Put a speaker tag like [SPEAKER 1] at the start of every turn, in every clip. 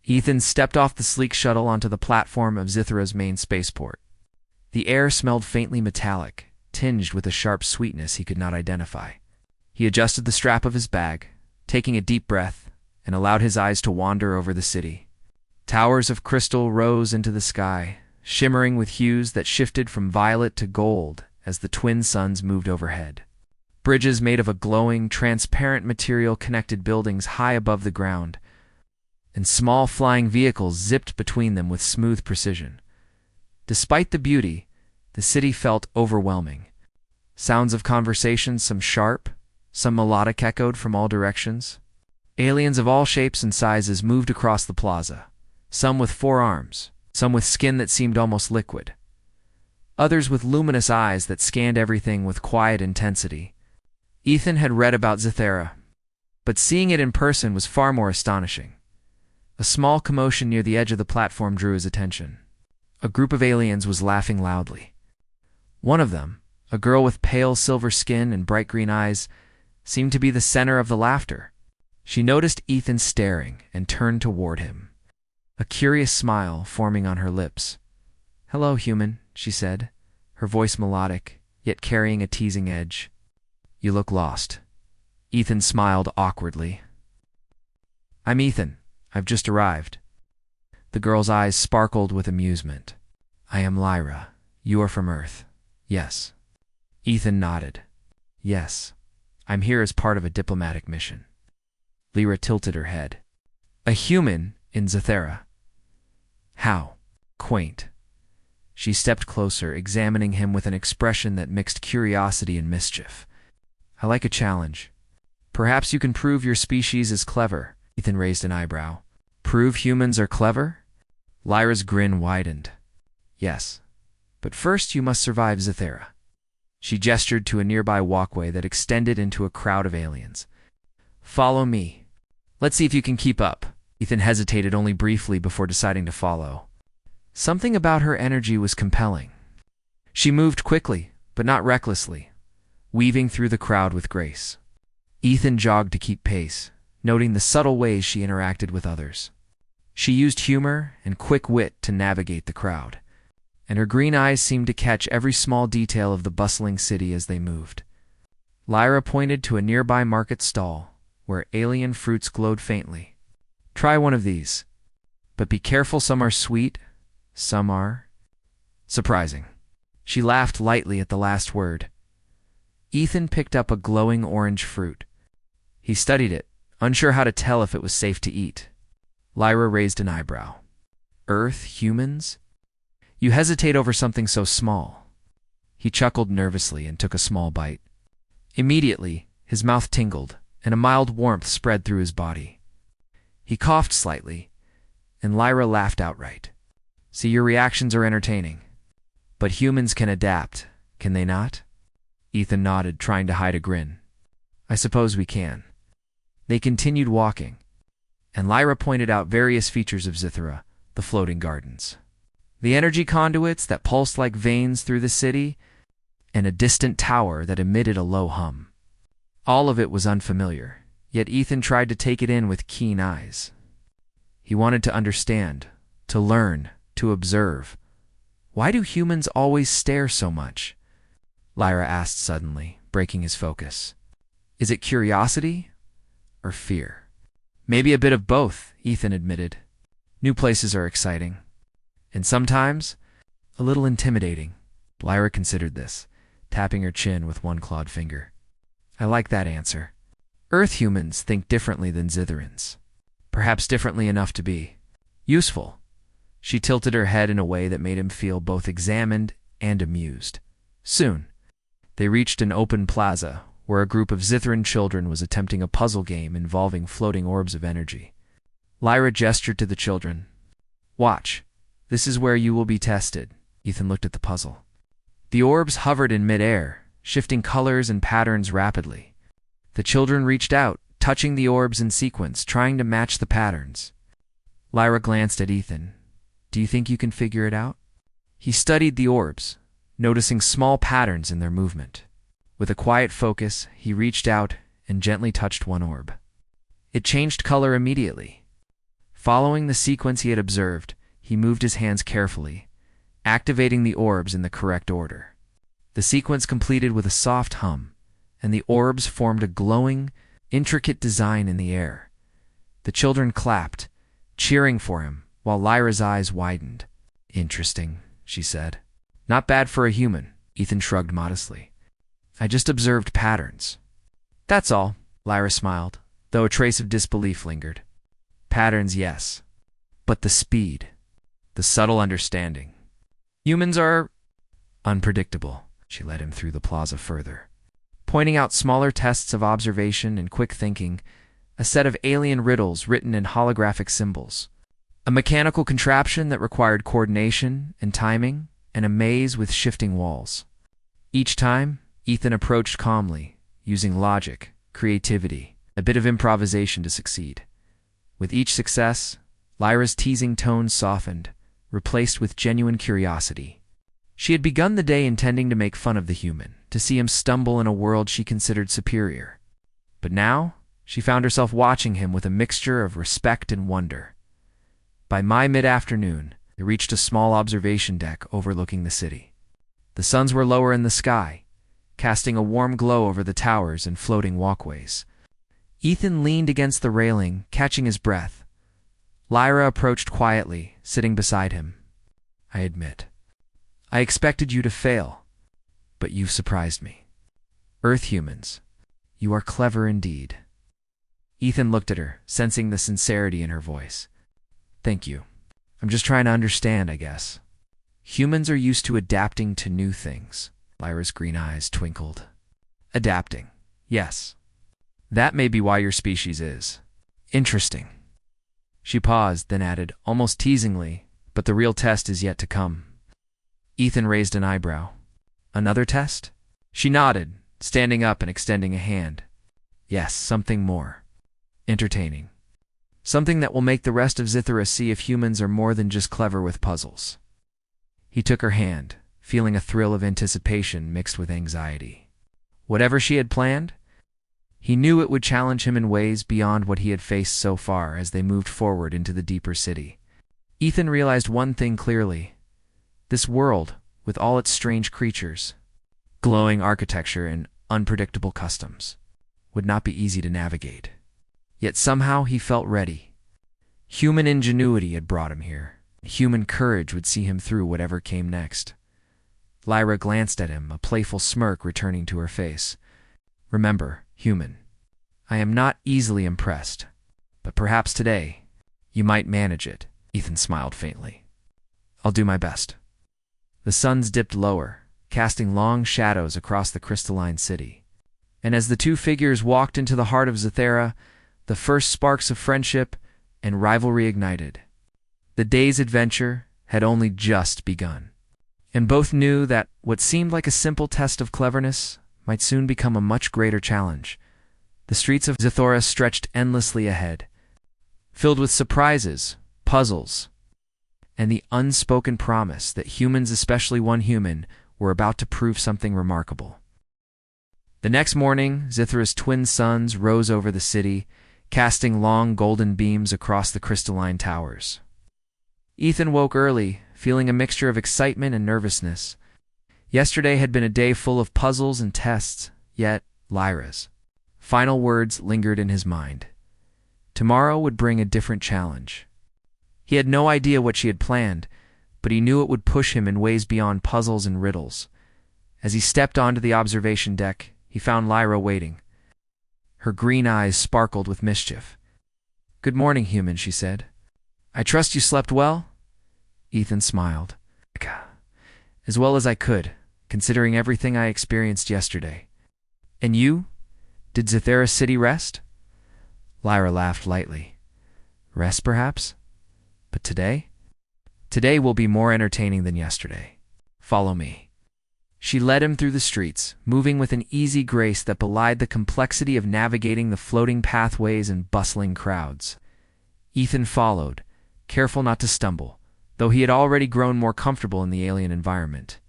[SPEAKER 1] Ethan stepped off the sleek shuttle onto the platform of Zithra's main spaceport. The air smelled faintly metallic, tinged with a sharp sweetness he could not identify. He adjusted the strap of his bag, taking a deep breath, and allowed his eyes to wander over the city. Towers of crystal rose into the sky, shimmering with hues that shifted from violet to gold as the twin suns moved overhead. Bridges made of a glowing, transparent material connected buildings high above the ground, and small flying vehicles zipped between them with smooth precision. Despite the beauty, the city felt overwhelming. Sounds of conversation, some sharp, some melodic, echoed from all directions. Aliens of all shapes and sizes moved across the plaza, some with 4 arms, some with skin that seemed almost liquid, others with luminous eyes that scanned everything with quiet intensity. Ethan had read about Zithera, but seeing it in person was far more astonishing. A small commotion near the edge of the platform drew his attention. A group of aliens was laughing loudly. One of them, a girl with pale silver skin and bright green eyes, seemed to be the center of the laughter. She noticed Ethan staring and turned toward him, a curious smile forming on her lips. "Hello, human," she said, her voice melodic, yet carrying a teasing edge. "You look lost." Ethan smiled awkwardly. "I'm Ethan. I've just arrived." The girl's eyes sparkled with amusement. "I am Lyra. You are from Earth." "Yes." Ethan nodded. "Yes. I'm here as part of a diplomatic mission." Lyra tilted her head. "A human in Zithera? How quaint." She stepped closer, examining him with an expression that mixed curiosity and mischief. "I like a challenge. Perhaps you can prove your species is clever." Ethan raised an eyebrow. "Prove humans are clever?" Lyra's grin widened. "Yes, but first you must survive Zithera." She gestured to a nearby walkway that extended into a crowd of aliens. "Follow me. Let's see if you can keep up." Ethan hesitated only briefly before deciding to follow. Something about her energy was compelling. She moved quickly, but not recklessly, weaving through the crowd with grace. Ethan jogged to keep pace, noting the subtle ways she interacted with others. She used humor and quick wit to navigate the crowd, and her green eyes seemed to catch every small detail of the bustling city as they moved. Lyra pointed to a nearby market stall, where alien fruits glowed faintly. "Try one of these, but be careful, some are sweet, some are surprising." She laughed lightly at the last word. Ethan picked up a glowing orange fruit. He studied it, unsure how to tell if it was safe to eat. Lyra raised an eyebrow. "Earth humans? You hesitate over something so small." He chuckled nervously and took a small bite. Immediately, his mouth tingled, and a mild warmth spread through his body. He coughed slightly, and Lyra laughed outright. "See, your reactions are entertaining. But humans can adapt, can they not?" Ethan nodded, trying to hide a grin. "I suppose we can." They continued walking, and Lyra pointed out various features of Zithera, the floating gardens, the energy conduits that pulsed like veins through the city, and a distant tower that emitted a low hum. All of it was unfamiliar, yet Ethan tried to take it in with keen eyes. He wanted to understand, to learn, to observe. "Why do humans always stare so much?" Lyra asked suddenly, breaking his focus. "Is it curiosity or fear?" "Maybe a bit of both," Ethan admitted. "New places are exciting, and sometimes a little intimidating." Lyra considered this, tapping her chin with one clawed finger. "I like that answer. Earth humans think differently than Zitherans. Perhaps differently enough to be useful." She tilted her head in a way that made him feel both examined and amused. Soon, they reached an open plaza where a group of Zitheran children was attempting a puzzle game involving floating orbs of energy. Lyra gestured to the children. "Watch. This is where you will be tested." Ethan looked at the puzzle. The orbs hovered in midair, shifting colors and patterns rapidly. The children reached out, touching the orbs in sequence, trying to match the patterns. Lyra glanced at Ethan. "Do you think you can figure it out?" He studied the orbs, noticing small patterns in their movement. With a quiet focus, he reached out and gently touched one orb. It changed color immediately. Following the sequence he had observed, he moved his hands carefully, activating the orbs in the correct order. The sequence completed with a soft hum, and the orbs formed a glowing, intricate design in the air. The children clapped, cheering for him, while Lyra's eyes widened. "Interesting," she said. "Not bad for a human," Ethan shrugged modestly. "I just observed patterns." "That's all," Lyra smiled, though a trace of disbelief lingered. "Patterns, yes. But the speed, the subtle understanding. Humans are unpredictable." She led him through the plaza further, pointing out smaller tests of observation and quick thinking, a set of alien riddles written in holographic symbols, a mechanical contraption that required coordination and timing, and a maze with shifting walls. Each time, Ethan approached calmly, using logic, creativity, a bit of improvisation to succeed. With each success, Lyra's teasing tone softened, replaced with genuine curiosity. She had begun the day intending to make fun of the human, to see him stumble in a world she considered superior. But now, she found herself watching him with a mixture of respect and wonder. By mid-afternoon, they reached a small observation deck overlooking the city. The suns were lower in the sky, casting a warm glow over the towers and floating walkways. Ethan leaned against the railing, catching his breath. Lyra approached quietly, sitting beside him. "I admit, I expected you to fail, but you've surprised me. Earth humans, you are clever indeed." Ethan looked at her, sensing the sincerity in her voice. "Thank you. I'm just trying to understand, I guess. Humans are used to adapting to new things." Lyra's green eyes twinkled. "Adapting, yes. That may be why your species is interesting." She paused, then added, almost teasingly, "But the real test is yet to come." Ethan raised an eyebrow. "Another test?" She nodded, standing up and extending a hand. "Yes, something more entertaining. Something that will make the rest of Zithera see if humans are more than just clever with puzzles." He took her hand, feeling a thrill of anticipation mixed with anxiety. Whatever she had planned, he knew it would challenge him in ways beyond what he had faced so far as they moved forward into the deeper city. Ethan realized one thing clearly. This world, with all its strange creatures, glowing architecture, and unpredictable customs, would not be easy to navigate. Yet somehow he felt ready. Human ingenuity had brought him here. Human courage would see him through whatever came next. Lyra glanced at him, a playful smirk returning to her face. "Remember, human, I am not easily impressed, but perhaps today you might manage it." Ethan smiled faintly. "I'll do my best." The suns dipped lower, casting long shadows across the crystalline city. And as the two figures walked into the heart of Zithera, the first sparks of friendship and rivalry ignited. The day's adventure had only just begun, and both knew that what seemed like a simple test of cleverness might soon become a much greater challenge. The streets of Zithora stretched endlessly ahead, filled with surprises, puzzles, and the unspoken promise that humans, especially one human, were about to prove something remarkable. The next morning, Zithera's twin suns rose over the city, casting long golden beams across the crystalline towers. Ethan woke early, feeling a mixture of excitement and nervousness. Yesterday had been a day full of puzzles and tests, yet Lyra's final words lingered in his mind. Tomorrow would bring a different challenge. He had no idea what she had planned, but he knew it would push him in ways beyond puzzles and riddles. As he stepped onto the observation deck, he found Lyra waiting. Her green eyes sparkled with mischief. "Good morning, human," she said. "I trust you slept well?" Ethan smiled. "As well as I could, considering everything I experienced yesterday." "And you? Did Zithera City rest?" Lyra laughed lightly. "Rest, perhaps? But today? Today will be more entertaining than yesterday. Follow me." She led him through the streets, moving with an easy grace that belied the complexity of navigating the floating pathways and bustling crowds. Ethan followed, careful not to stumble, though he had already grown more comfortable in the alien environment.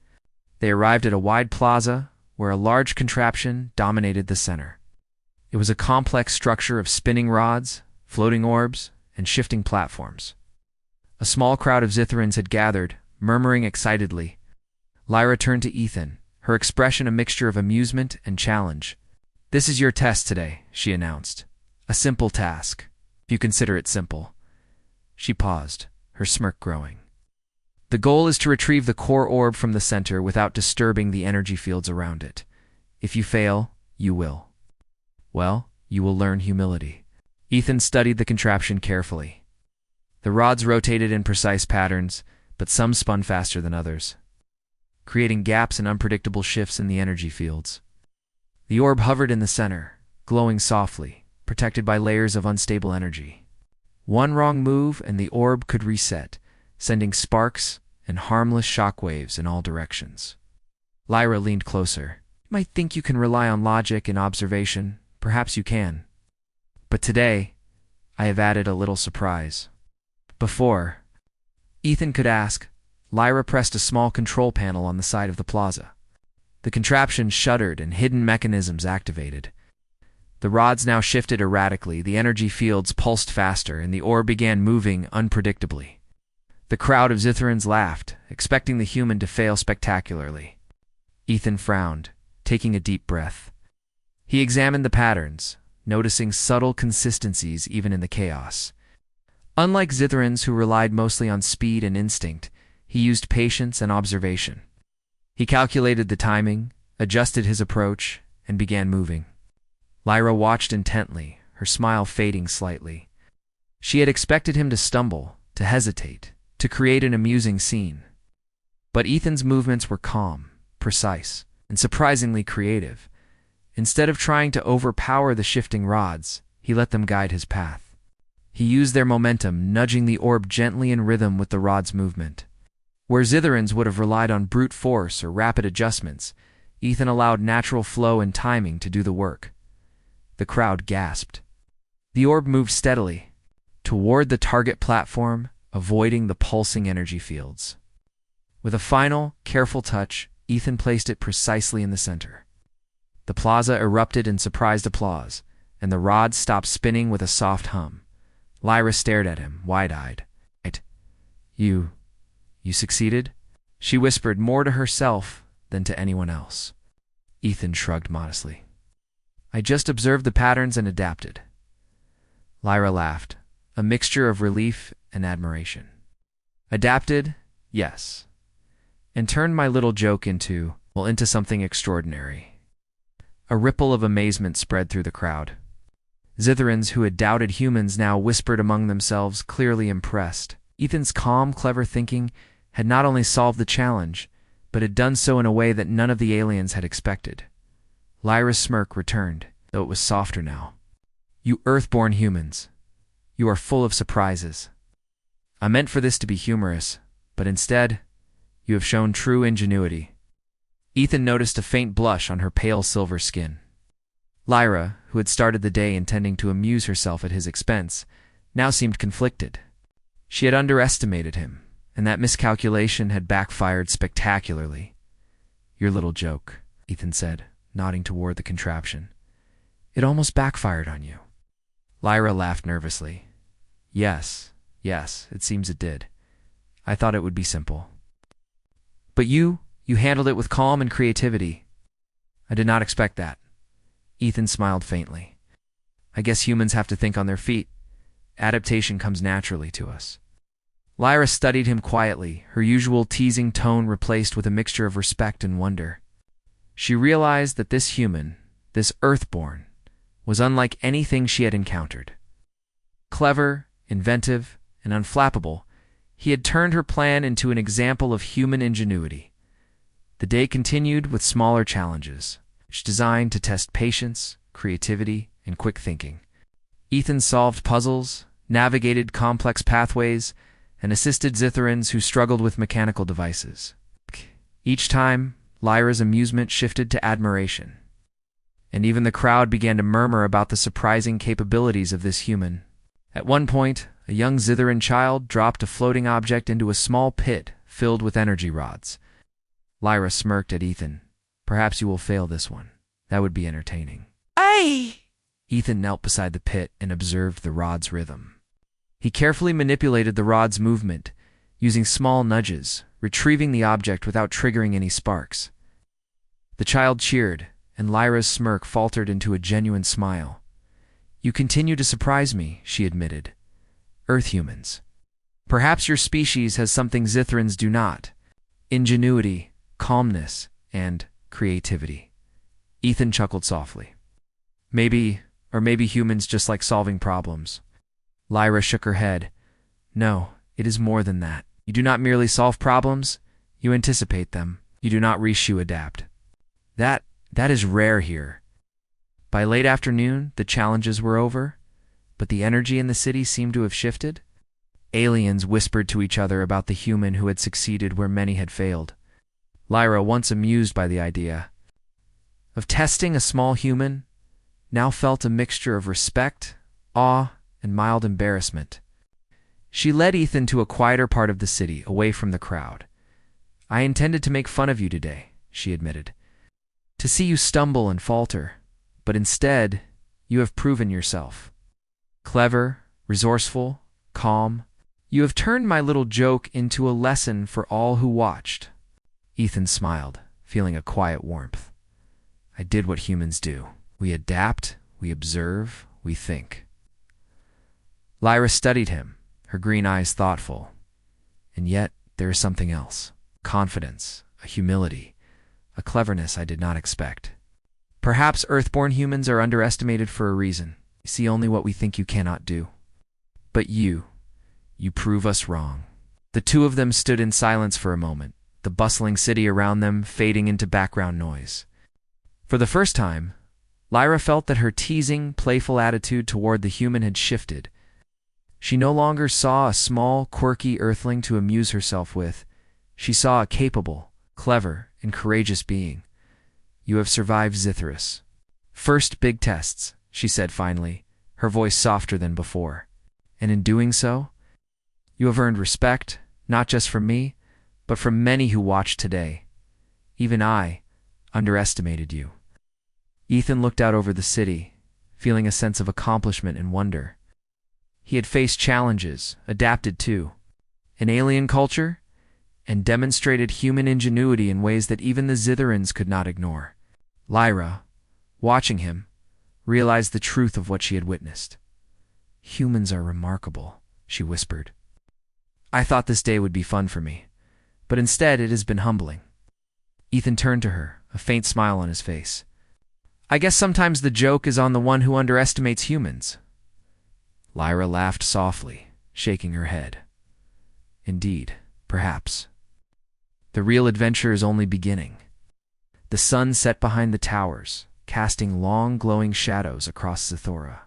[SPEAKER 1] They arrived at a wide plaza, where a large contraption dominated the center. It was a complex structure of spinning rods, floating orbs, and shifting platforms. A small crowd of Zitherans had gathered, murmuring excitedly. Lyra turned to Ethan, her expression a mixture of amusement and challenge. "This is your test today," she announced. "A simple task, if you consider it simple." She paused, her smirk growing. "The goal is to retrieve the core orb from the center without disturbing the energy fields around it. If you fail, you will. Well, you will learn humility." Ethan studied the contraption carefully. The rods rotated in precise patterns, but some spun faster than others, creating gaps and unpredictable shifts in the energy fields. The orb hovered in the center, glowing softly, protected by layers of unstable energy. One wrong move and the orb could reset, sending sparks and harmless shockwaves in all directions. Lyra leaned closer. "You might think you can rely on logic and observation. Perhaps you can. But today, I have added a little surprise." Before Ethan could ask, Lyra pressed a small control panel on the side of the plaza. The contraption shuddered and hidden mechanisms activated. The rods now shifted erratically, the energy fields pulsed faster, and the orb began moving unpredictably. The crowd of Zitherans laughed, expecting the human to fail spectacularly. Ethan frowned, taking a deep breath. He examined the patterns, noticing subtle consistencies even in the chaos. Unlike Zitherans, who relied mostly on speed and instinct, he used patience and observation. He calculated the timing, adjusted his approach, and began moving. Lyra watched intently, her smile fading slightly. She had expected him to stumble, to hesitate, to create an amusing scene. But Ethan's movements were calm, precise, and surprisingly creative. Instead of trying to overpower the shifting rods, he let them guide his path. He used their momentum, nudging the orb gently in rhythm with the rod's movement. Where Zitherans would have relied on brute force or rapid adjustments, Ethan allowed natural flow and timing to do the work. The crowd gasped. The orb moved steadily, toward the target platform, avoiding the pulsing energy fields. With a final, careful touch, Ethan placed it precisely in the center. The plaza erupted in surprised applause, and the rods stopped spinning with a soft hum. Lyra stared at him, wide-eyed. You succeeded?" She whispered more to herself than to anyone else. Ethan shrugged modestly. "I just observed the patterns and adapted." Lyra laughed, a mixture of relief and admiration. "Adapted? Yes. And turned my little joke into something extraordinary." A ripple of amazement spread through the crowd. Zitherans who had doubted humans now whispered among themselves, clearly impressed. Ethan's calm, clever thinking had not only solved the challenge, but had done so in a way that none of the aliens had expected. Lyra's smirk returned, though it was softer now. "You Earthborn humans, you are full of surprises. I meant for this to be humorous, but instead, you have shown true ingenuity." Ethan noticed a faint blush on her pale silver skin. Lyra, who had started the day intending to amuse herself at his expense, now seemed conflicted. She had underestimated him, and that miscalculation had backfired spectacularly. "Your little joke," Ethan said, nodding toward the contraption. "It almost backfired on you." Lyra laughed nervously. Yes, it seems it did. I thought it would be simple." "But you handled it with calm and creativity." "I did not expect that." Ethan smiled faintly. "I guess humans have to think on their feet. Adaptation comes naturally to us." Lyra studied him quietly, her usual teasing tone replaced with a mixture of respect and wonder. She realized that this human, this Earthborn, was unlike anything she had encountered. Clever, inventive, and unflappable, he had turned her plan into an example of human ingenuity. The day continued with smaller challenges, each designed to test patience, creativity, and quick thinking. Ethan solved puzzles, navigated complex pathways, and assisted Zitherans who struggled with mechanical devices. Each time, Lyra's amusement shifted to admiration, and even the crowd began to murmur about the surprising capabilities of this human. At one point, a young Zitheran child dropped a floating object into a small pit filled with energy rods. Lyra smirked at Ethan. "Perhaps you will fail this one. That would be entertaining." "Aye!" Ethan knelt beside the pit and observed the rod's rhythm. He carefully manipulated the rod's movement, using small nudges, retrieving the object without triggering any sparks. The child cheered, and Lyra's smirk faltered into a genuine smile. "You continue to surprise me," she admitted. "Earth humans. Perhaps your species has something Zithrans do not: ingenuity, calmness, and creativity." Ethan chuckled softly. Maybe humans just like solving problems." Lyra shook her head. "No, it is more than that. You do not merely solve problems, you anticipate them. You do not reshoe adapt. That is rare here." By late afternoon, the challenges were over, but the energy in the city seemed to have shifted. Aliens whispered to each other about the human who had succeeded where many had failed. Lyra, once amused by the idea of testing a small human, now felt a mixture of respect, awe, and mild embarrassment. She led Ethan to a quieter part of the city, away from the crowd. "I intended to make fun of you today," she admitted, "to see you stumble and falter, but instead, you have proven yourself. Clever, resourceful, calm. You have turned my little joke into a lesson for all who watched." Ethan smiled, feeling a quiet warmth. "I did what humans do. We adapt, we observe, we think." Lyra studied him, her green eyes thoughtful. "And yet, there is something else. Confidence, a humility, a cleverness I did not expect. Perhaps Earthborn humans are underestimated for a reason. You see only what we think you cannot do. But you prove us wrong." The two of them stood in silence for a moment, the bustling city around them fading into background noise. For the first time, Lyra felt that her teasing, playful attitude toward the human had shifted. She no longer saw a small, quirky earthling to amuse herself with. She saw a capable, clever, and courageous being. "You have survived Zithras. First big tests," she said finally, her voice softer than before. "And in doing so, you have earned respect, not just from me, but from many who watched today. Even I underestimated you." Ethan looked out over the city, feeling a sense of accomplishment and wonder. He had faced challenges, adapted to an alien culture, and demonstrated human ingenuity in ways that even the Zitherans could not ignore. Lyra, watching him, realized the truth of what she had witnessed. "Humans are remarkable," she whispered. "I thought this day would be fun for me, but instead it has been humbling." Ethan turned to her, a faint smile on his face. "I guess sometimes the joke is on the one who underestimates humans." Lyra laughed softly, shaking her head. "Indeed, perhaps. The real adventure is only beginning." The sun set behind the towers, casting long, glowing shadows across Zithora.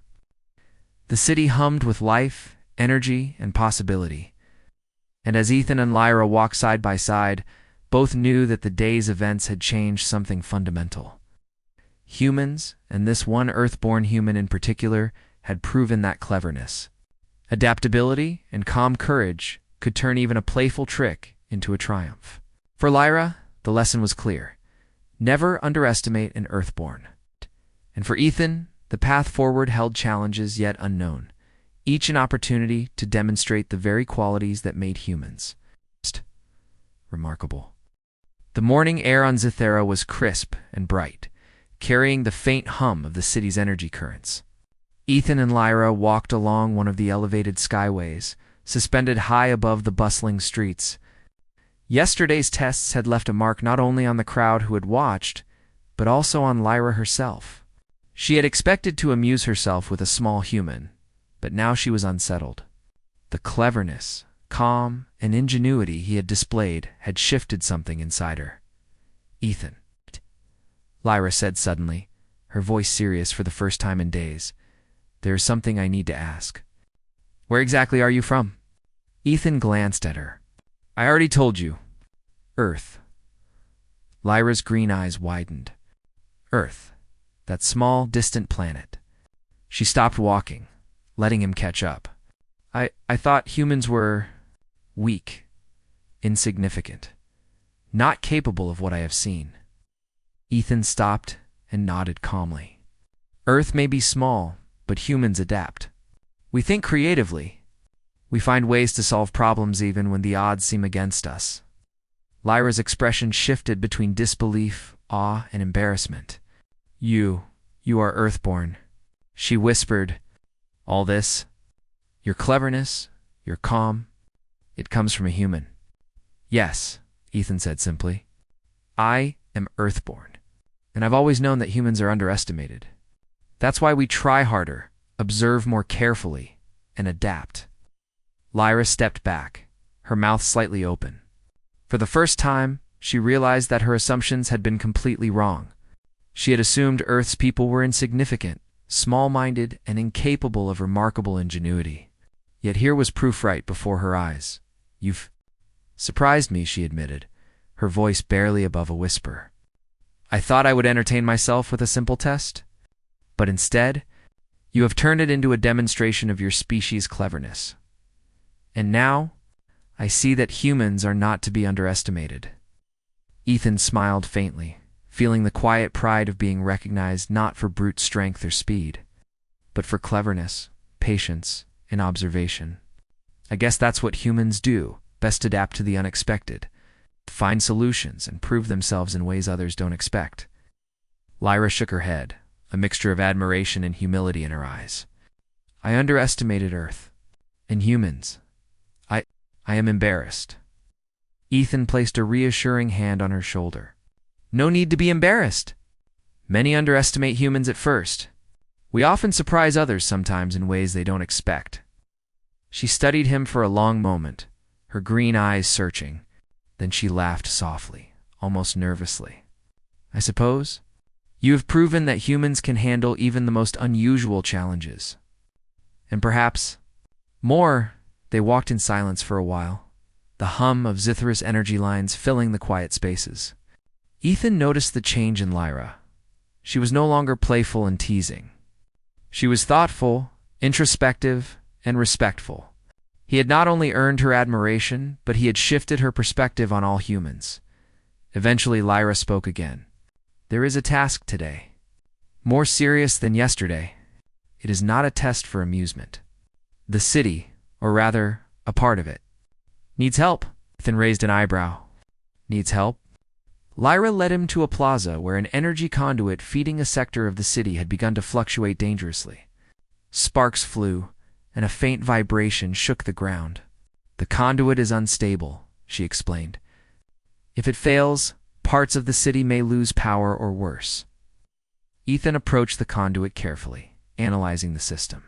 [SPEAKER 1] The city hummed with life, energy, and possibility. And as Ethan and Lyra walked side by side, both knew that the day's events had changed something fundamental. Humans, and this one Earthborn human in particular, had proven that cleverness, adaptability, and calm courage could turn even a playful trick into a triumph. For Lyra, the lesson was clear: never underestimate an Earthborn. And for Ethan, the path forward held challenges yet unknown, each an opportunity to demonstrate the very qualities that made humans remarkable. The morning air on Zithera was crisp and bright, carrying the faint hum of the city's energy currents. Ethan and Lyra walked along one of the elevated skyways, suspended high above the bustling streets. Yesterday's tests had left a mark not only on the crowd who had watched, but also on Lyra herself. She had expected to amuse herself with a small human, but now she was unsettled. The cleverness, calm, and ingenuity he had displayed had shifted something inside her. "Ethan," Lyra said suddenly, her voice serious for the first time in days, "there is something I need to ask." "Where exactly are you from?" Ethan glanced at her. "I already told you. Earth." Lyra's green eyes widened. Earth, that small, distant planet. She stopped walking, letting him catch up. I thought humans were weak, insignificant, not capable of what I have seen." Ethan stopped and nodded calmly. "Earth may be small, but humans adapt. We think creatively, We find ways to solve problems even when the odds seem against us. Lyra's expression shifted between disbelief, awe, and embarrassment. You are Earthborn, she whispered. All this, your cleverness, your calm, it comes from a human. Yes, Ethan said simply. I am Earthborn, and I've always known that humans are underestimated. That's why we try harder, observe more carefully, and adapt. Lyra stepped back, her mouth slightly open. For the first time, she realized that her assumptions had been completely wrong. She had assumed Earth's people were insignificant, small-minded, and incapable of remarkable ingenuity. Yet here was proof right before her eyes. You've surprised me, she admitted, her voice barely above a whisper. I thought I would entertain myself with a simple test, but instead, you have turned it into a demonstration of your species' cleverness. And now, I see that humans are not to be underestimated. Ethan smiled faintly, feeling the quiet pride of being recognized not for brute strength or speed, but for cleverness, patience, and observation. I guess that's what humans do, best adapt to the unexpected, find solutions, and prove themselves in ways others don't expect. Lyra shook her head, a mixture of admiration and humility in her eyes. I underestimated Earth, and humans. I am embarrassed. Ethan placed a reassuring hand on her shoulder. No need to be embarrassed. Many underestimate humans at first. We often surprise others sometimes in ways they don't expect. She studied him for a long moment, her green eyes searching. Then she laughed softly, almost nervously. I suppose you have proven that humans can handle even the most unusual challenges. And perhaps more. They walked in silence for a while, the hum of Zithra's energy lines filling the quiet spaces. Ethan noticed the change in Lyra. She was no longer playful and teasing. She was thoughtful, introspective, and respectful. He had not only earned her admiration, but he had shifted her perspective on all humans. Eventually, Lyra spoke again. There is a task today. More serious than yesterday. It is not a test for amusement. The city, or rather, a part of it, needs help. Ethan raised an eyebrow. Needs help? Lyra led him to a plaza where an energy conduit feeding a sector of the city had begun to fluctuate dangerously. Sparks flew, and a faint vibration shook the ground. The conduit is unstable, she explained. If it fails, parts of the city may lose power or worse. Ethan approached the conduit carefully, analyzing the system.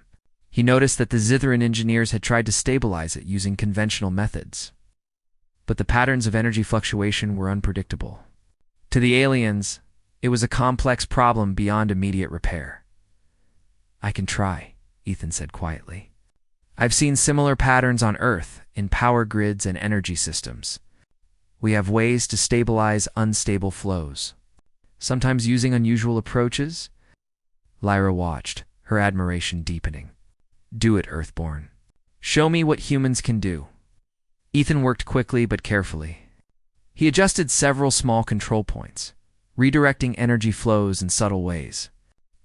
[SPEAKER 1] He noticed that the Zithran engineers had tried to stabilize it using conventional methods. But the patterns of energy fluctuation were unpredictable. To the aliens, it was a complex problem beyond immediate repair. I can try, Ethan said quietly. I've seen similar patterns on Earth in power grids and energy systems. We have ways to stabilize unstable flows, sometimes using unusual approaches. Lyra watched, her admiration deepening. Do it, Earthborn. Show me what humans can do. Ethan worked quickly but carefully. He adjusted several small control points, redirecting energy flows in subtle ways.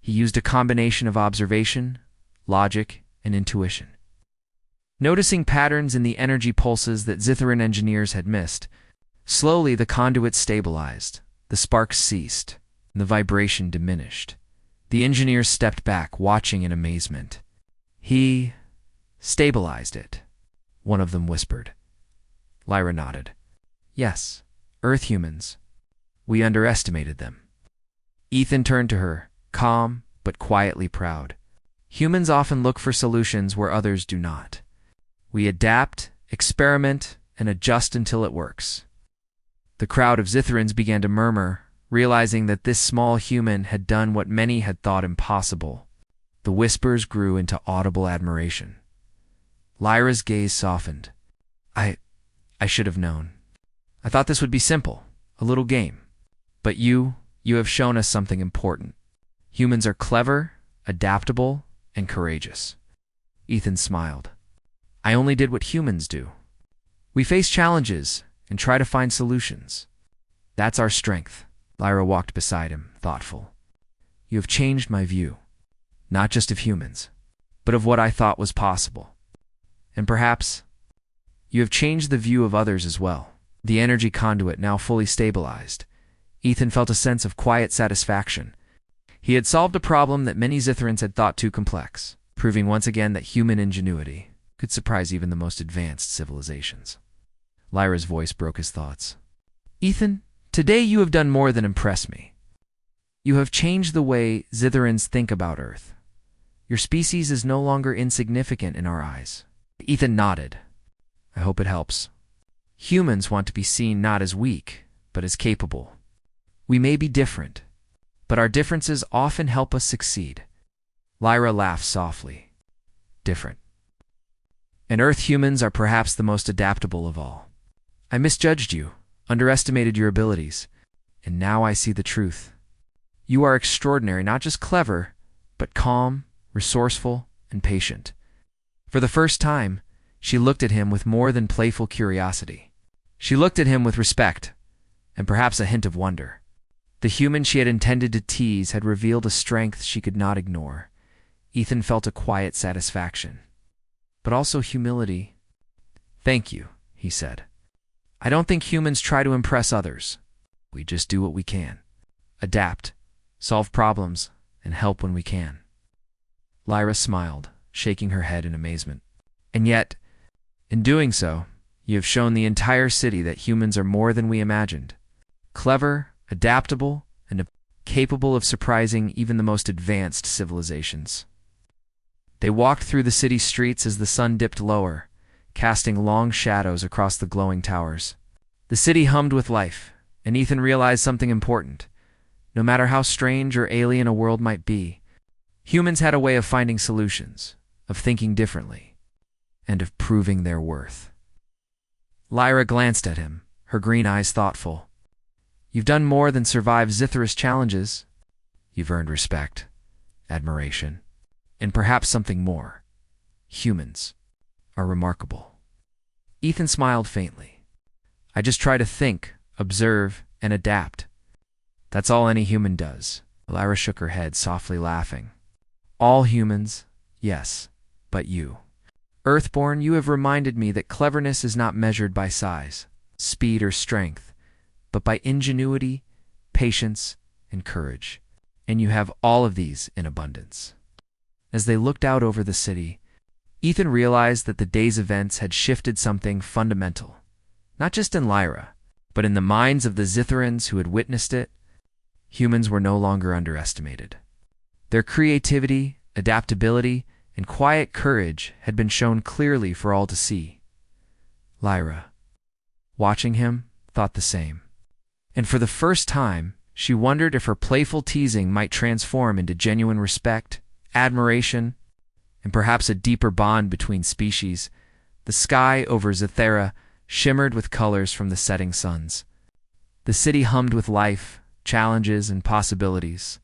[SPEAKER 1] He used a combination of observation, logic, and intuition. Noticing patterns in the energy pulses that Zithran engineers had missed, slowly the conduit stabilized, the sparks ceased, and the vibration diminished. The engineers stepped back, watching in amazement. He stabilized it, one of them whispered. Lyra nodded. Yes, Earth humans. We underestimated them. Ethan turned to her, calm but quietly proud. Humans often look for solutions where others do not. We adapt, experiment, and adjust until it works. The crowd of Zithrans began to murmur, realizing that this small human had done what many had thought impossible. The whispers grew into audible admiration. Lyra's gaze softened. I should have known. I thought this would be simple, a little game. But you have shown us something important. Humans are clever, adaptable, and courageous. Ethan smiled. I only did what humans do. We face challenges and try to find solutions. That's our strength. Lyra walked beside him, thoughtful. You have changed my view, not just of humans, but of what I thought was possible. And perhaps you have changed the view of others as well. The energy conduit now fully stabilized, Ethan felt a sense of quiet satisfaction. He had solved a problem that many Zitherans had thought too complex, proving once again that human ingenuity could surprise even the most advanced civilizations. Lyra's voice broke his thoughts. Ethan, today you have done more than impress me. You have changed the way Zitherans think about Earth. Your species is no longer insignificant in our eyes. Ethan nodded. I hope it helps. Humans want to be seen not as weak, but as capable. We may be different, but our differences often help us succeed. Lyra laughed softly. Different. And Earth humans are perhaps the most adaptable of all. I misjudged you, underestimated your abilities, and now I see the truth. You are extraordinary, not just clever, but calm, resourceful, and patient. For the first time, she looked at him with more than playful curiosity. She looked at him with respect, and perhaps a hint of wonder. The human she had intended to tease had revealed a strength she could not ignore. Ethan felt a quiet satisfaction, but also humility. Thank you, he said. I don't think humans try to impress others. We just do what we can. Adapt, solve problems, and help when we can. Lyra smiled, shaking her head in amazement. And yet, in doing so, you have shown the entire city that humans are more than we imagined. Clever, adaptable, and capable of surprising even the most advanced civilizations. They walked through the city streets as the sun dipped lower, casting long shadows across the glowing towers. The city hummed with life, and Ethan realized something important. No matter how strange or alien a world might be, humans had a way of finding solutions, of thinking differently, and of proving their worth. Lyra glanced at him, her green eyes thoughtful. You've done more than survive Zitherus challenges. You've earned respect, admiration, and perhaps something more. Humans are remarkable. Ethan smiled faintly. I just try to think, observe, and adapt. That's all any human does. Lyra shook her head, softly laughing. All humans, yes, but you. Earthborn, you have reminded me that cleverness is not measured by size, speed, or strength, but by ingenuity, patience, and courage. And you have all of these in abundance. As they looked out over the city, Ethan realized that the day's events had shifted something fundamental, not just in Lyra, but in the minds of the Zitherans who had witnessed it. Humans were no longer underestimated. Their creativity, adaptability, and quiet courage had been shown clearly for all to see. Lyra, watching him, thought the same. And for the first time, she wondered if her playful teasing might transform into genuine respect, admiration, and perhaps a deeper bond between species. The sky over Zithera shimmered with colors from the setting suns. The city hummed with life, challenges, and possibilities.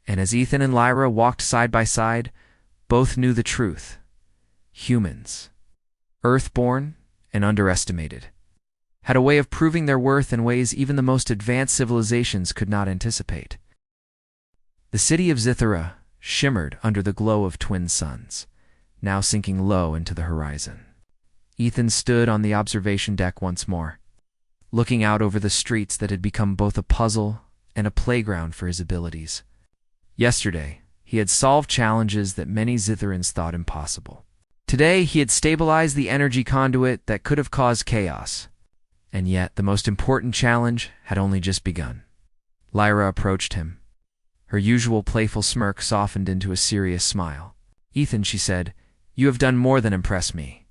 [SPEAKER 1] And as Ethan and Lyra walked side by side, both knew the truth. Humans, Earthborn and underestimated, had a way of proving their worth in ways even the most advanced civilizations could not anticipate. The city of Zithera shimmered under the glow of twin suns, now sinking low into the horizon. Ethan stood on the observation deck once more, looking out over the streets that had become both a puzzle and a playground for his abilities. Yesterday, he had solved challenges that many Zitherans thought impossible. Today, he had stabilized the energy conduit that could have caused chaos. And yet, the most important challenge had only just begun. Lyra approached him. Her usual playful smirk softened into a serious smile. Ethan, she said, you have done more than impress me.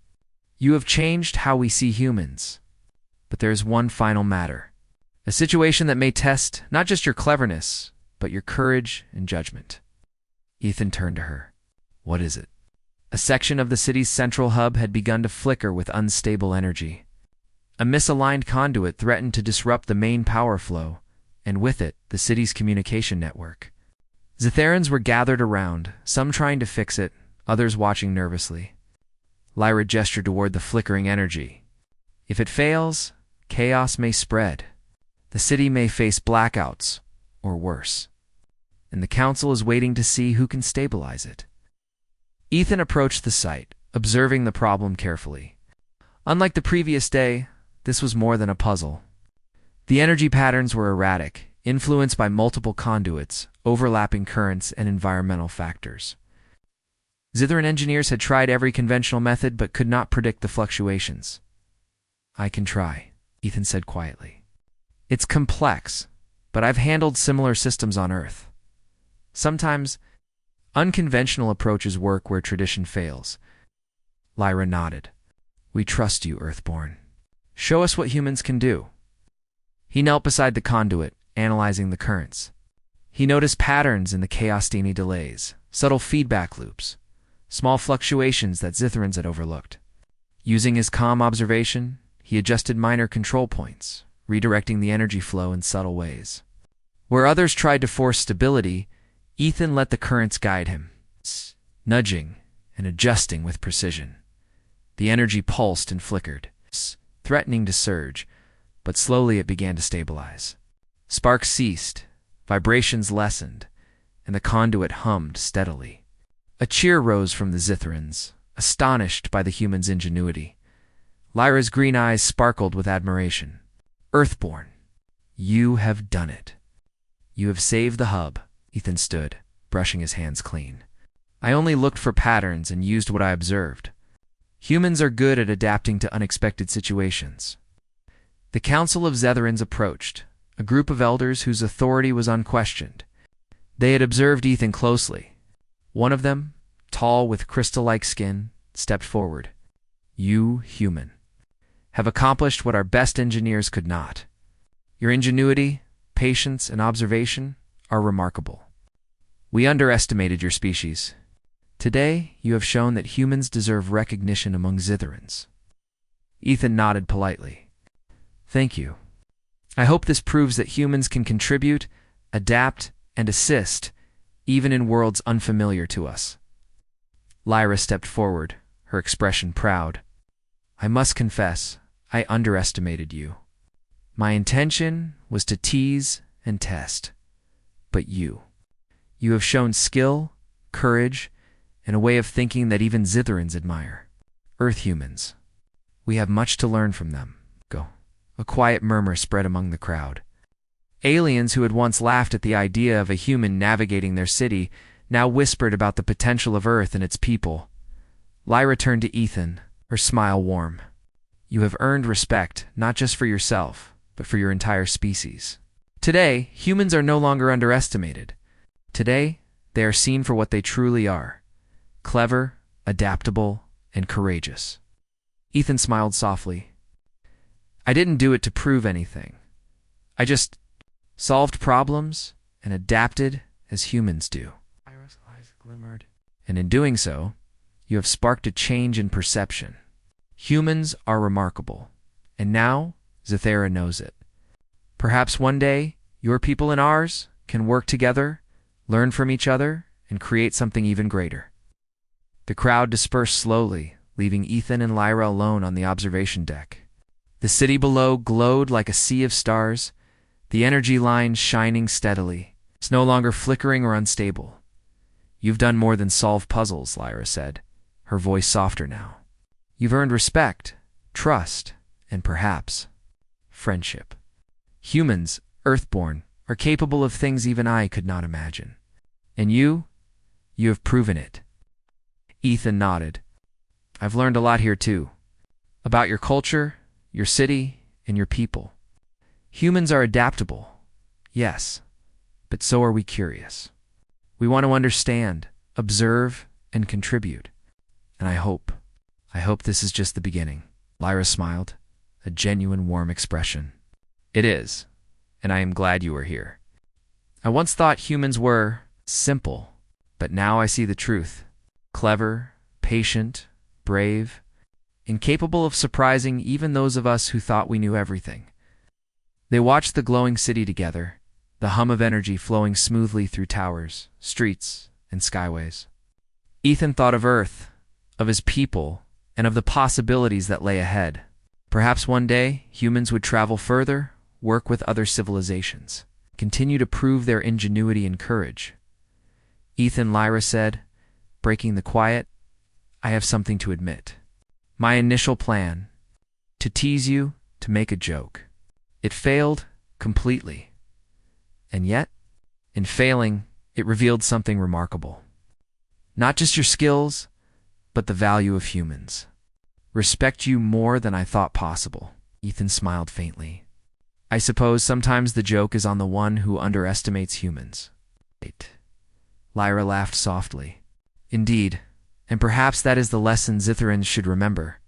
[SPEAKER 1] You have changed how we see humans. But there is one final matter. A situation that may test not just your cleverness, but your courage and judgment. Ethan turned to her. What is it? A section of the city's central hub had begun to flicker with unstable energy. A misaligned conduit threatened to disrupt the main power flow, and with it, the city's communication network. Zitherans were gathered around, some trying to fix it, others watching nervously. Lyra gestured toward the flickering energy. If it fails, chaos may spread. The city may face blackouts, or worse. And the council is waiting to see who can stabilize it. Ethan approached the site, observing the problem carefully. Unlike the previous day, this was more than a puzzle. The energy patterns were erratic, influenced by multiple conduits, overlapping currents, and environmental factors. Zithran engineers had tried every conventional method but could not predict the fluctuations. "I can try," Ethan said quietly. "It's complex, but I've handled similar systems on Earth. Sometimes, unconventional approaches work where tradition fails." Lyra nodded. "We trust you, Earthborn. Show us what humans can do." He knelt beside the conduit, analyzing the currents. He noticed patterns in the Chaostini delays, subtle feedback loops, small fluctuations that Zithrans had overlooked. Using his calm observation, he adjusted minor control points, redirecting the energy flow in subtle ways. Where others tried to force stability, Ethan let the currents guide him, nudging and adjusting with precision. The energy pulsed and flickered, threatening to surge, but slowly it began to stabilize. Sparks ceased, vibrations lessened, and the conduit hummed steadily. A cheer rose from the Zithrans, astonished by the humans' ingenuity. Lyra's green eyes sparkled with admiration. "Earthborn, you have done it. You have saved the hub." Ethan stood, brushing his hands clean. "I only looked for patterns and used what I observed. Humans are good at adapting to unexpected situations." The Council of Zetherans approached, a group of elders whose authority was unquestioned. They had observed Ethan closely. One of them, tall with crystal-like skin, stepped forward. "You, human, have accomplished what our best engineers could not. Your ingenuity, patience, and observation are remarkable. We underestimated your species. Today, you have shown that humans deserve recognition among Zitherans." Ethan nodded politely. "Thank you. I hope this proves that humans can contribute, adapt, and assist, even in worlds unfamiliar to us." Lyra stepped forward, her expression proud. "I must confess, I underestimated you. My intention was to tease and test. But you have shown skill, courage, and a way of thinking that even Zitherans admire. Earth humans. We have much to learn from them." Go. A quiet murmur spread among the crowd. Aliens who had once laughed at the idea of a human navigating their city now whispered about the potential of Earth and its people. Lyra turned to Ethan, her smile warm. "You have earned respect, not just for yourself, but for your entire species. Today, humans are no longer underestimated. Today, they are seen for what they truly are: clever, adaptable, and courageous." Ethan smiled softly. "I didn't do it to prove anything. I just solved problems and adapted as humans do." Lyra's eyes glimmered. "And in doing so, you have sparked a change in perception. Humans are remarkable, and now Zithera knows it. Perhaps one day, your people and ours can work together, learn from each other, and create something even greater." The crowd dispersed slowly, leaving Ethan and Lyra alone on the observation deck. The city below glowed like a sea of stars, the energy lines shining steadily. It's no longer flickering or unstable. "You've done more than solve puzzles," Lyra said, her voice softer now. "You've earned respect, trust, and perhaps friendship. Humans, Earthborn, are capable of things even I could not imagine. And you have proven it." Ethan nodded. "I've learned a lot here too. About your culture, your city, and your people. Humans are adaptable, yes, but so are we curious. We want to understand, observe, and contribute. And I hope this is just the beginning." Lyra smiled, a genuine warm expression. "It is, and I am glad you are here. I once thought humans were simple, but now I see the truth. Clever, patient, brave, incapable of surprising even those of us who thought we knew everything." They watched the glowing city together, the hum of energy flowing smoothly through towers, streets, and skyways. Ethan thought of Earth, of his people, and of the possibilities that lay ahead. Perhaps one day, humans would travel further, work with other civilizations, continue to prove their ingenuity and courage. "Ethan," Lyra said, breaking the quiet, I have something to admit. My initial plan, to tease you, to make a joke, it failed completely. And yet, in failing, it revealed something remarkable. Not just your skills, but the value of humans. Respect you more than I thought possible. Ethan smiled faintly. I suppose sometimes the joke is on the one who underestimates humans. Lyra laughed softly. Indeed, and perhaps that is the lesson Zitherans should remember.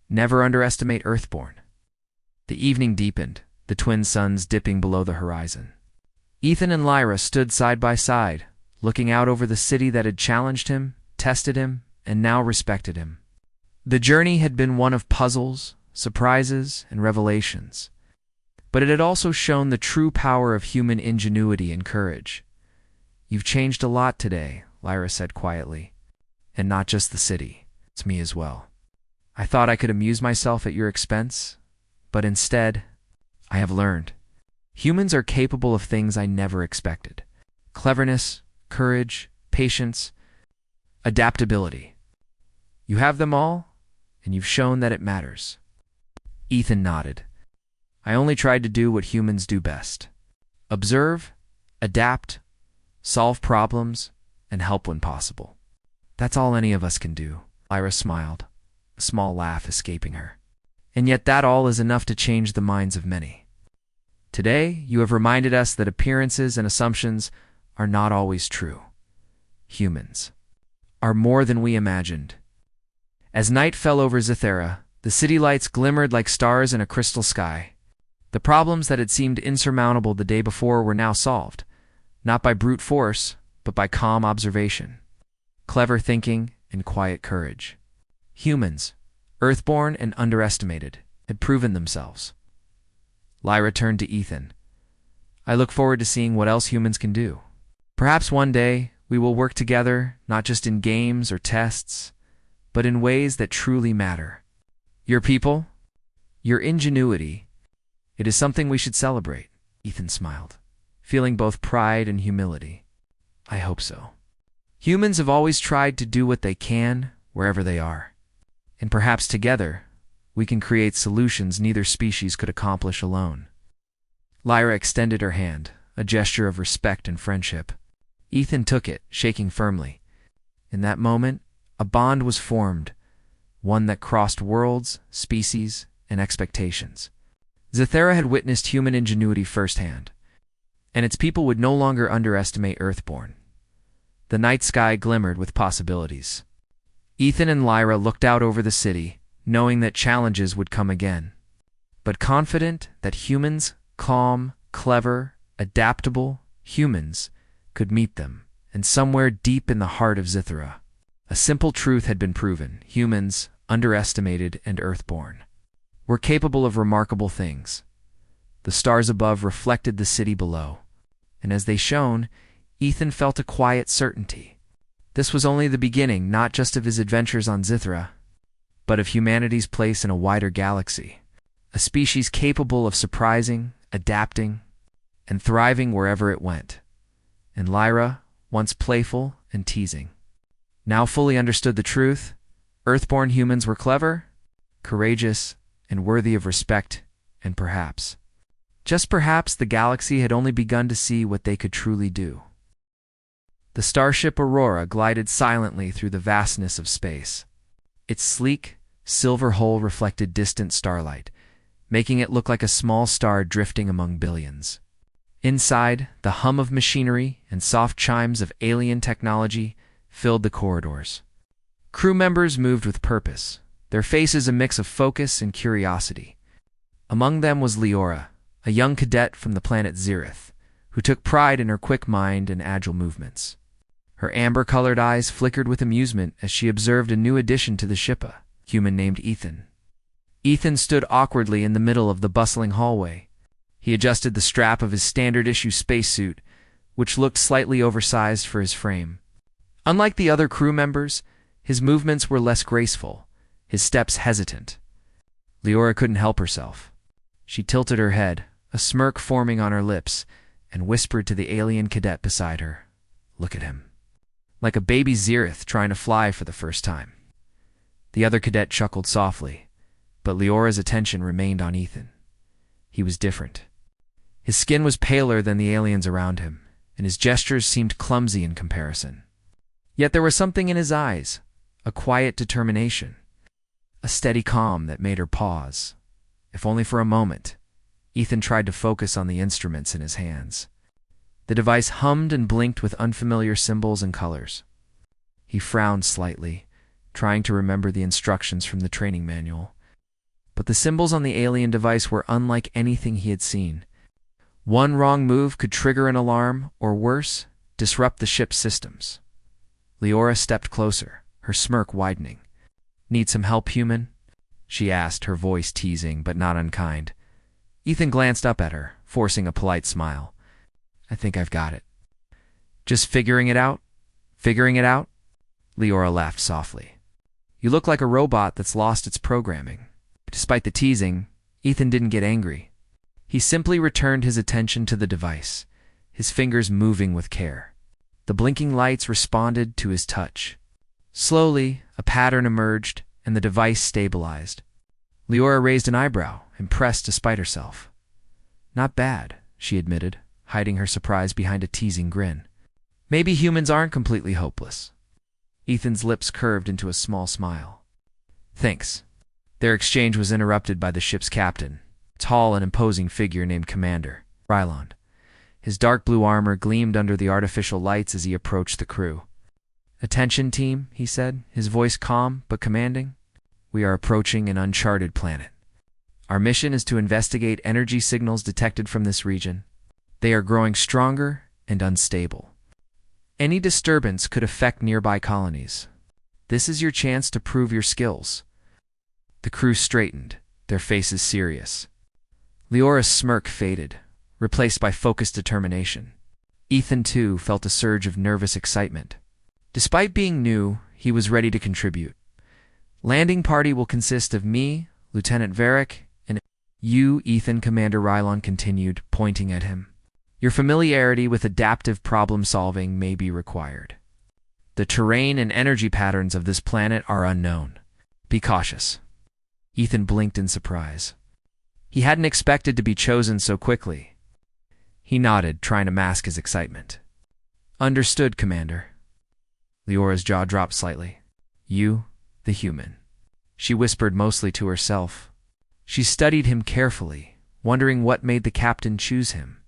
[SPEAKER 1] Never underestimate Earthborn. The evening deepened, the twin suns dipping below the horizon. Ethan and Lyra stood side by side, looking out over the city that had challenged him, tested him, and now respected him. The journey had been one of puzzles, surprises, and revelations. But it had also shown the true power of human ingenuity and courage. You've changed a lot today, Lyra said quietly. And not just the city, it's me as well. I thought I could amuse myself at your expense, but instead, I have learned. Humans are capable of things I never expected. Cleverness, courage, patience, adaptability. You have them all, and you've shown that it matters. Ethan nodded. I only tried to do what humans do best. Observe, adapt, solve problems, and help when possible. That's all any of us can do. Lyra smiled, a small laugh escaping her. And yet that all is enough to change the minds of many. Today, you have reminded us that appearances and assumptions are not always true. Humans are more than we imagined. As night fell over Zithera, the city lights glimmered like stars in a crystal sky. The problems that had seemed insurmountable the day before were now solved, not by brute force, but by calm observation, clever thinking, and quiet courage. Humans, Earthborn and underestimated, had proven themselves. Lyra turned to Ethan. I look forward to seeing what else humans can do. Perhaps one day we will work together, not just in games or tests, but in ways that truly matter. Your people, your ingenuity, it is something we should celebrate, Ethan smiled, feeling both pride and humility. I hope so. Humans have always tried to do what they can, wherever they are. And perhaps together, we can create solutions neither species could accomplish alone. Lyra extended her hand, a gesture of respect and friendship. Ethan took it, shaking firmly. In that moment, a bond was formed, one that crossed worlds, species, and expectations. Zithera had witnessed human ingenuity firsthand, and its people would no longer underestimate Earthborn. The night sky glimmered with possibilities. Ethan and Lyra looked out over the city, knowing that challenges would come again, but confident that humans, calm, clever, adaptable humans, could meet them. And somewhere deep in the heart of Zithera, a simple truth had been proven. Humans, underestimated and Earthborn, were capable of remarkable things. The stars above reflected the city below, and as they shone, Ethan felt a quiet certainty. This was only the beginning, not just of his adventures on Zithera, but of humanity's place in a wider galaxy, a species capable of surprising, adapting, and thriving wherever it went. And Lyra, once playful and teasing, now fully understood the truth. Earthborn humans were clever, courageous, and worthy of respect, and perhaps, just perhaps, the galaxy had only begun to see what they could truly do. The starship Aurora glided silently through the vastness of space. Its sleek, silver hull reflected distant starlight, making it look like a small star drifting among billions. Inside, the hum of machinery and soft chimes of alien technology filled the corridors. Crew members moved with purpose, their faces a mix of focus and curiosity. Among them was Leora, a young cadet from the planet Zerith, who took pride in her quick mind and agile movements. Her amber-colored eyes flickered with amusement as she observed a new addition to the ship, a human named Ethan. Ethan stood awkwardly in the middle of the bustling hallway. He adjusted the strap of his standard-issue spacesuit, which looked slightly oversized for his frame. Unlike the other crew members, his movements were less graceful, his steps hesitant. Leora couldn't help herself. She tilted her head, a smirk forming on her lips, and whispered to the alien cadet beside her, "Look at him." Like a baby Zerith trying to fly for the first time. The other cadet chuckled softly, but Leora's attention remained on Ethan. He was different. His skin was paler than the aliens around him, and his gestures seemed clumsy in comparison. Yet there was something in his eyes, a quiet determination, a steady calm that made her pause. If only for a moment. Ethan tried to focus on the instruments in his hands. The device hummed and blinked with unfamiliar symbols and colors. He frowned slightly, trying to remember the instructions from the training manual. But the symbols on the alien device were unlike anything he had seen. One wrong move could trigger an alarm, or worse, disrupt the ship's systems. Leora stepped closer, her smirk widening. "Need some help, human?" she asked, her voice teasing but not unkind. Ethan glanced up at her, forcing a polite smile. "I think I've got it." "Just figuring it out? Figuring it out?" Leora laughed softly. "You look like a robot that's lost its programming." Despite the teasing, Ethan didn't get angry. He simply returned his attention to the device, his fingers moving with care. The blinking lights responded to his touch. Slowly, a pattern emerged, and the device stabilized. Leora raised an eyebrow, impressed despite herself. "Not bad," she admitted, hiding her surprise behind a teasing grin. "Maybe humans aren't completely hopeless." Ethan's lips curved into a small smile. "Thanks." Their exchange was interrupted by the ship's captain, a tall and imposing figure named Commander Ryland. His dark blue armor gleamed under the artificial lights as he approached the crew. "Attention, team," he said, his voice calm but commanding. "We are approaching an uncharted planet. Our mission is to investigate energy signals detected from this region. They are growing stronger and unstable. Any disturbance could affect nearby colonies. This is your chance to prove your skills." The crew straightened, their faces serious. Leora's smirk faded, replaced by focused determination. Ethan, too, felt a surge of nervous excitement. Despite being new, he was ready to contribute. "Landing party will consist of me, Lieutenant Varric, and you, Ethan," Commander Ryland continued, pointing at him. "Your familiarity with adaptive problem-solving may be required. The terrain and energy patterns of this planet are unknown. Be cautious." Ethan blinked in surprise. He hadn't expected to be chosen so quickly. He nodded, trying to mask his excitement. "Understood, Commander." Leora's jaw dropped slightly. "You, the human," she whispered mostly to herself. She studied him carefully, wondering what made the captain choose him.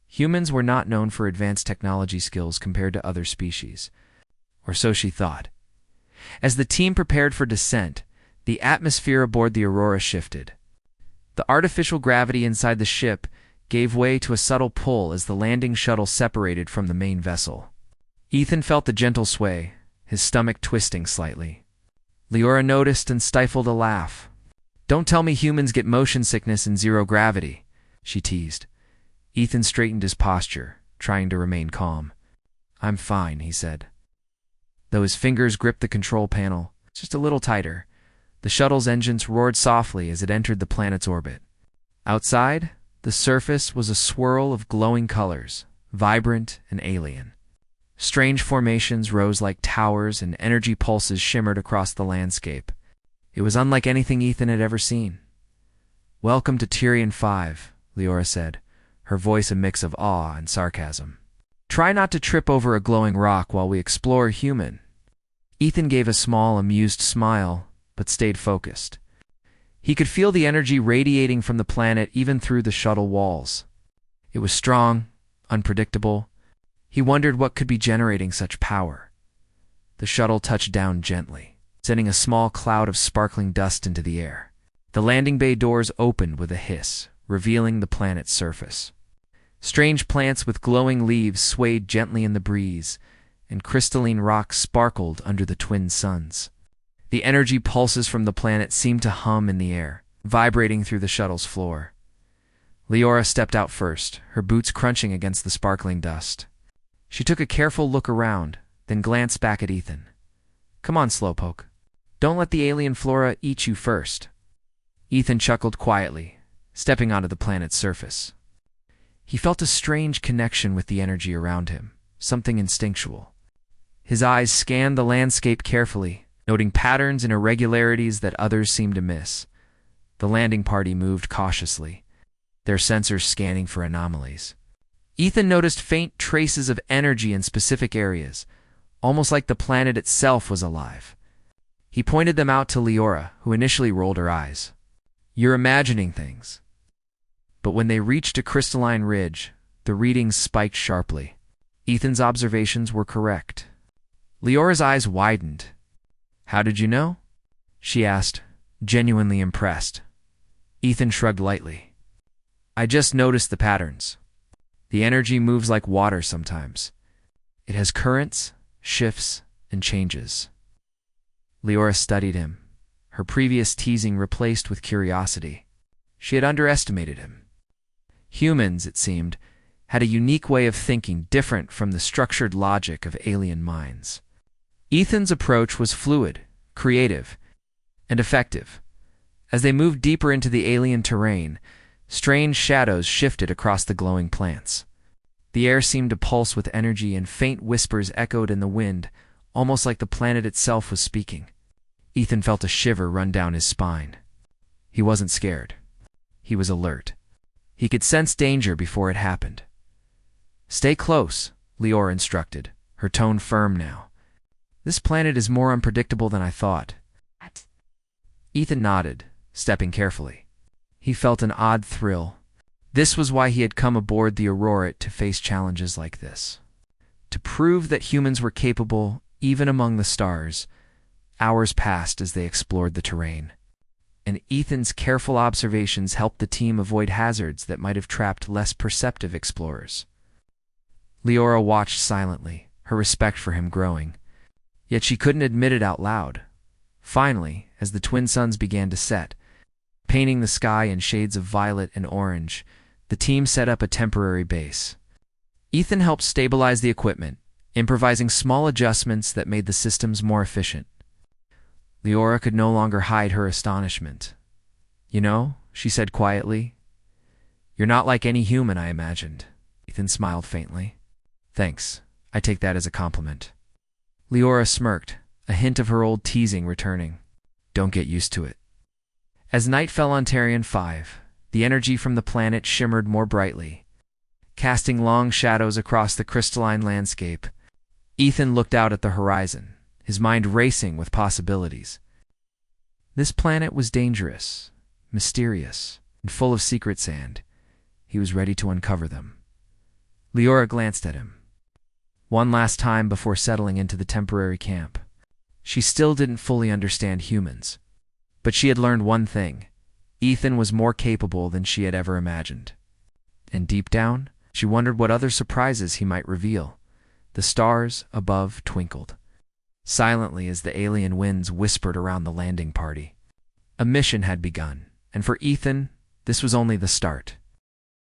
[SPEAKER 1] Humans were not known for advanced technology skills compared to other species. Or so she thought. As the team prepared for descent, the atmosphere aboard the Aurora shifted. The artificial gravity inside the ship gave way to a subtle pull as the landing shuttle separated from the main vessel. Ethan felt the gentle sway, his stomach twisting slightly. Leora noticed and stifled a laugh. "Don't tell me humans get motion sickness in zero gravity," she teased. Ethan straightened his posture, trying to remain calm. "I'm fine," he said. Though his fingers gripped the control panel, just a little tighter, the shuttle's engines roared softly as it entered the planet's orbit. Outside, the surface was a swirl of glowing colors, vibrant and alien. Strange formations rose like towers and energy pulses shimmered across the landscape. It was unlike anything Ethan had ever seen. "Welcome to Tyrian 5, Leora said, her voice a mix of awe and sarcasm. "Try not to trip over a glowing rock while we explore, human." Ethan gave a small, amused smile, but stayed focused. He could feel the energy radiating from the planet even through the shuttle walls. It was strong, unpredictable. He wondered what could be generating such power. The shuttle touched down gently, sending a small cloud of sparkling dust into the air. The landing bay doors opened with a hiss, revealing the planet's surface. Strange plants with glowing leaves swayed gently in the breeze, and crystalline rocks sparkled under the twin suns. The energy pulses from the planet seemed to hum in the air, vibrating through the shuttle's floor. Leora stepped out first, her boots crunching against the sparkling dust. She took a careful look around, then glanced back at Ethan. "Come on, Slowpoke. Don't let the alien flora eat you first." Ethan chuckled quietly, stepping onto the planet's surface. He felt a strange connection with the energy around him, something instinctual. His eyes scanned the landscape carefully, noting patterns and irregularities that others seemed to miss. The landing party moved cautiously, their sensors scanning for anomalies. Ethan noticed faint traces of energy in specific areas, almost like the planet itself was alive. He pointed them out to Leora, who initially rolled her eyes. "You're imagining things." But when they reached a crystalline ridge, the readings spiked sharply. Ethan's observations were correct. Leora's eyes widened. "How did you know?" she asked, genuinely impressed. Ethan shrugged lightly. "I just noticed the patterns. The energy moves like water sometimes. It has currents, shifts, and changes." Leora studied him, her previous teasing replaced with curiosity. She had underestimated him. Humans, it seemed, had a unique way of thinking different from the structured logic of alien minds. Ethan's approach was fluid, creative, and effective. As they moved deeper into the alien terrain, strange shadows shifted across the glowing plants. The air seemed to pulse with energy, and faint whispers echoed in the wind, almost like the planet itself was speaking. Ethan felt a shiver run down his spine. He wasn't scared. He was alert. He could sense danger before it happened. "Stay close," Leora instructed, her tone firm now. "This planet is more unpredictable than I thought." Ethan nodded, stepping carefully. He felt an odd thrill. This was why he had come aboard the Aurora, to face challenges like this. To prove that humans were capable, even among the stars. Hours passed as they explored the terrain, and Ethan's careful observations helped the team avoid hazards that might have trapped less perceptive explorers. Leora watched silently, her respect for him growing. Yet she couldn't admit it out loud. Finally, as the twin suns began to set, painting the sky in shades of violet and orange, the team set up a temporary base. Ethan helped stabilize the equipment, improvising small adjustments that made the systems more efficient. Leora could no longer hide her astonishment. "You know," she said quietly, "you're not like any human I imagined." Ethan smiled faintly. "Thanks. I take that as a compliment." Leora smirked, a hint of her old teasing returning. "Don't get used to it." As night fell on Tarian 5, the energy from the planet shimmered more brightly, casting long shadows across the crystalline landscape. Ethan looked out at the horizon, his mind racing with possibilities. This planet was dangerous, mysterious, and full of secrets, and he was ready to uncover them. Leora glanced at him one last time before settling into the temporary camp. She still didn't fully understand humans, but she had learned one thing: Ethan was more capable than she had ever imagined. And deep down, she wondered what other surprises he might reveal. The stars above twinkled silently as the alien winds whispered around the landing party. A mission had begun, and for Ethan, this was only the start.